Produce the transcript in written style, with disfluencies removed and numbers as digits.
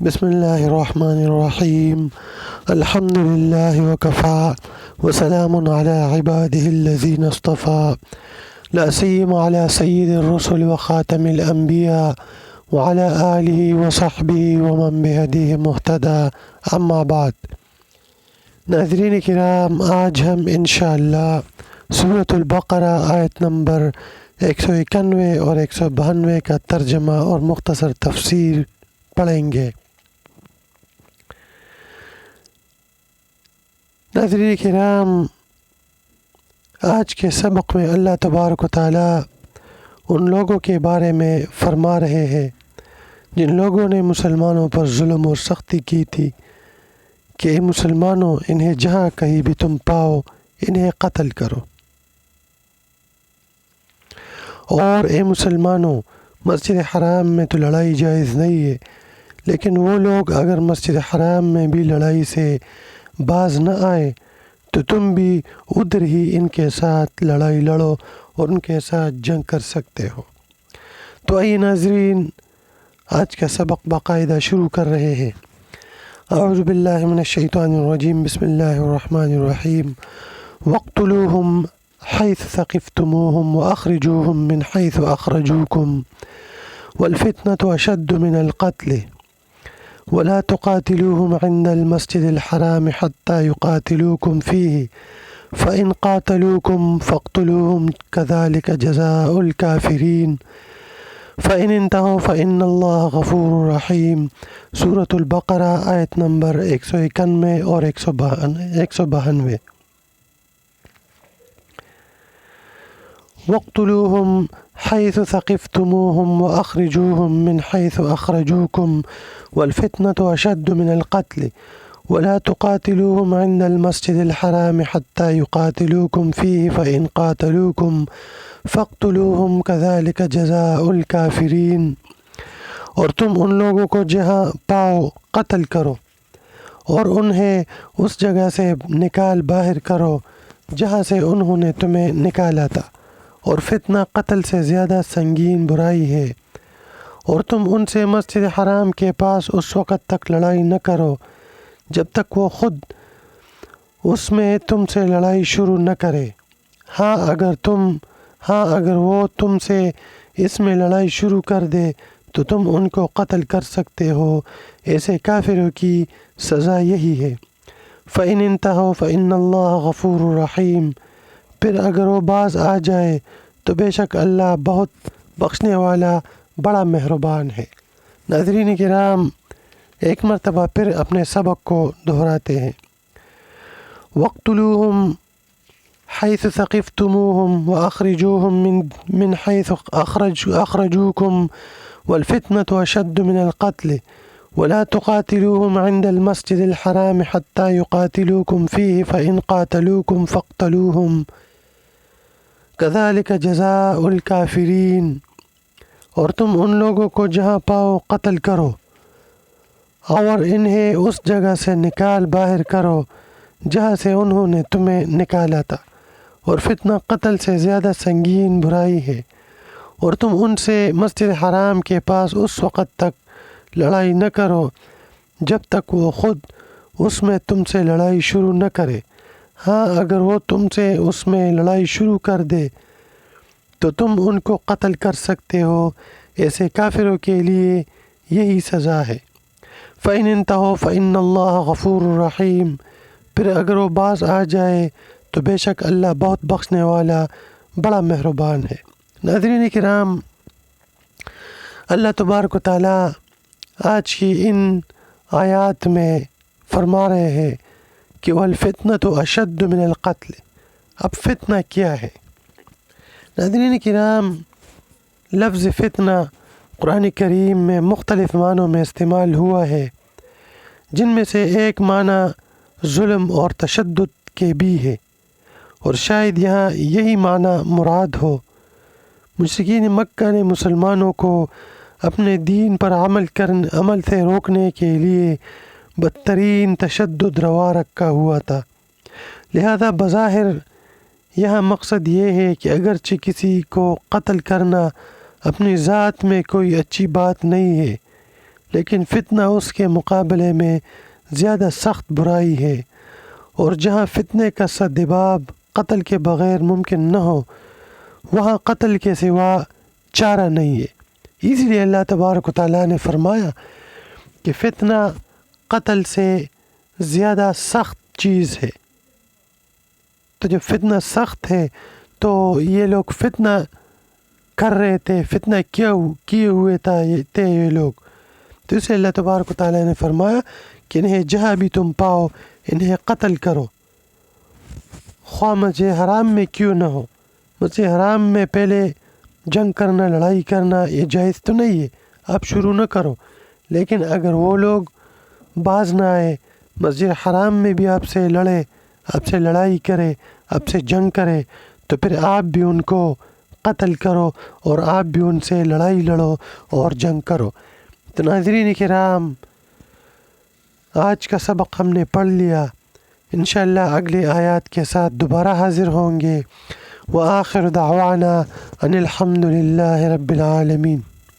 بسم الله الرحمن الرحيم. الحمد لله وكفى وسلام على عباده الذين اصطفى، لا سيما على سيد الرسل وخاتم الأنبياء وعلى آله وصحبه ومن بهديه مهتدى، اما بعد. ناظرین کرام، آج ہم انشاءاللہ سورۃ البقرہ آیت نمبر 191 اور 192 کا ترجمہ اور مختصر تفسیر پڑھیں گے۔ ناظرین کرام، آج کے سبق میں اللہ تبارک و تعالیٰ ان لوگوں کے بارے میں فرما رہے ہیں جن لوگوں نے مسلمانوں پر ظلم اور سختی کی تھی کہ اے مسلمانوں، انہیں جہاں کہیں بھی تم پاؤ انہیں قتل کرو، اور اے مسلمانوں، مسجد حرام میں تو لڑائی جائز نہیں ہے، لیکن وہ لوگ اگر مسجد حرام میں بھی لڑائی سے باز نہ آئے تو تم بھی ادھر ہی ان کے ساتھ لڑائی لڑو اور ان کے ساتھ جنگ کر سکتے ہو۔ تو آئیے ناظرین، آج کا سبق باقاعدہ شروع کر رہے ہیں۔ اعوذ باللہ من الشیطان الرجیم، بسم اللہ الرحمن الرحیم۔ وَاقْتُلُوهُمْ حَيْثُ ثَقِفْتُمُوهُمْ وَأَخْرِجُوهُمْ مِنْ حَيْثُ أَخْرَجُوكُمْ وَالْفِتْنَةُ أَشَدُّ مِنَ الْقَتْلِ وَلَا تُقَاتِلُوهُمْ عِنْدَ الْمَسْجِدِ الْحَرَامِ حَتَّى يُقَاتِلُوكُمْ فِيهِ فَإِنْ قَاتَلُوكُمْ فَاقْتُلُوهُمْ كَذَلِكَ جَزَاءُ الْكَافِرِينَ فَإِنِ انْتَهُوا فَإِنَّ اللَّهَ غَفُورٌ رَحِيمٌ۔ سورۃ البقرہ آیت نمبر 191 اور 192۔ وَاقْتُلُوهُمْ حَيْثُ ثَقِفْتُمُوهُمْ وَأَخْرِجُوهُمْ مِنْ حَيْثُ أَخْرَجُوكُمْ وَالْفِتْنَةُ أَشَدُّ مِنَ الْقَتْلِ وَلَا تُقَاتِلُوهُمْ عِنْدَ الْمَسْجِدِ الْحَرَامِ حَتَّى يُقَاتِلُوكُمْ فِيهِ فَإِنْ قَاتَلُوكُمْ فَاقْتُلُوهُمْ كَذَلِكَ جَزَاءُ الْكَافِرِينَ، اور تم ان لوگوں کو جہاں پاؤ قتل کرو اور انہیں اس جگہ سے نکال باہر کرو جہاں سے انہوں نے تمہیں نکالا تھا، اور فتنہ قتل سے زیادہ سنگین برائی ہے۔ اور تم ان سے مسجد حرام کے پاس اس وقت تک لڑائی نہ کرو جب تک وہ خود اس میں تم سے لڑائی شروع نہ کرے۔ ہاں اگر وہ تم سے اس میں لڑائی شروع کر دے تو تم ان کو قتل کر سکتے ہو۔ ایسے کافروں کی سزا یہی ہے۔ فَإِنِ انْتَهُوا فَإِنَّ اللَّهَ غَفُورٌ رَحِيمٌ، پھر اگر وہ باز آ جائے تو بے شک اللہ بہت بخشنے والا بڑا مہربان ہے۔ ناظرین کرام، ایک مرتبہ پھر اپنے سبق کو دہراتے ہیں۔ وَاقْتُلُوهُمْ حَيْثُ ثَقِفْتُمُوهُمْ وَأَخْرِجُوهُمْ مِنْ حَيْثُ أَخْرَجُوكُمْ وَالْفِتْنَةُ أَشَدُّ مِنَ الْقَتْلِ وَلَا تُقَاتِلُوهُمْ عِنْدَ الْمَسْجِدِ الْحَرَامِ حَتَّى يُقَاتِلُوكُمْ فِيهِ فَإِنْ قَاتَلُوكُمْ فَاقْتُلُوهُمْ كَذَلِكَ جَزَاءُ الْكَافِرِينَ، اور تم ان لوگوں کو جہاں پاؤ قتل کرو اور انہیں اس جگہ سے نکال باہر کرو جہاں سے انہوں نے تمہیں نکالا تھا، اور فتنہ قتل سے زیادہ سنگین برائی ہے۔ اور تم ان سے مسجد حرام کے پاس اس وقت تک لڑائی نہ کرو جب تک وہ خود اس میں تم سے لڑائی شروع نہ کرے۔ ہاں اگر وہ تم سے اس میں لڑائی شروع کر دے تو تم ان کو قتل کر سکتے ہو۔ ایسے کافروں کے لیے یہی سزا ہے۔ فَإِنِ انْتَهُوا فَإِنَّ اللَّهَ غَفُورٌ رَحِيمٌ، پھر اگر وہ باز آ جائے تو بے شک اللہ بہت بخشنے والا بڑا مہربان ہے۔ ناظرین کرام، اللہ تبارک و تعالیٰ آج کی ان آیات میں فرما رہے ہیں کہ وَالْفِتْنَةُ أَشَدُّ مِنَ الْقَتْلِ۔ اب فتنہ کیا ہے؟ ناظرین کرام، لفظ فتنہ قرآن کریم میں مختلف معنوں میں استعمال ہوا ہے، جن میں سے ایک معنی ظلم اور تشدد کے بھی ہے، اور شاید یہاں یہی معنی مراد ہو۔ مشرکین مکہ نے مسلمانوں کو اپنے دین پر عمل سے روکنے کے لیے بدترین تشدد روا رکھا ہوا تھا، لہذا بظاہر یہاں مقصد یہ ہے کہ اگرچہ کسی کو قتل کرنا اپنی ذات میں کوئی اچھی بات نہیں ہے، لیکن فتنہ اس کے مقابلے میں زیادہ سخت برائی ہے، اور جہاں فتنے کا سدباب قتل کے بغیر ممکن نہ ہو، وہاں قتل کے سوا چارہ نہیں ہے۔ اسی لیے اللہ تبارک و تعالیٰ نے فرمایا کہ فتنہ قتل سے زیادہ سخت چیز ہے۔ تو جب فتنہ سخت ہے تو یہ لوگ فتنہ کر رہے تھے، فتنہ کیے ہوئے تھے یہ لوگ، تو اسے اللہ تبارک و تعالیٰ نے فرمایا کہ انہیں جہاں بھی تم پاؤ انہیں قتل کرو، خواہ مسجد حرام میں کیوں نہ ہو۔ مسجد حرام میں پہلے جنگ کرنا، لڑائی کرنا یہ جائز تو نہیں ہے، آپ شروع نہ کرو، لیکن اگر وہ لوگ باز نہ آئے، مسجد حرام میں بھی آپ سے لڑے، آپ سے لڑائی کرے، آپ سے جنگ کرے، تو پھر آپ بھی ان کو قتل کرو اور آپ بھی ان سے لڑائی لڑو اور جنگ کرو۔ تو ناظرین کرام، آج کا سبق ہم نے پڑھ لیا، انشاءاللہ اگلی آیات کے ساتھ دوبارہ حاضر ہوں گے۔ وآخر دعوانا ان الحمد للہ رب العالمین۔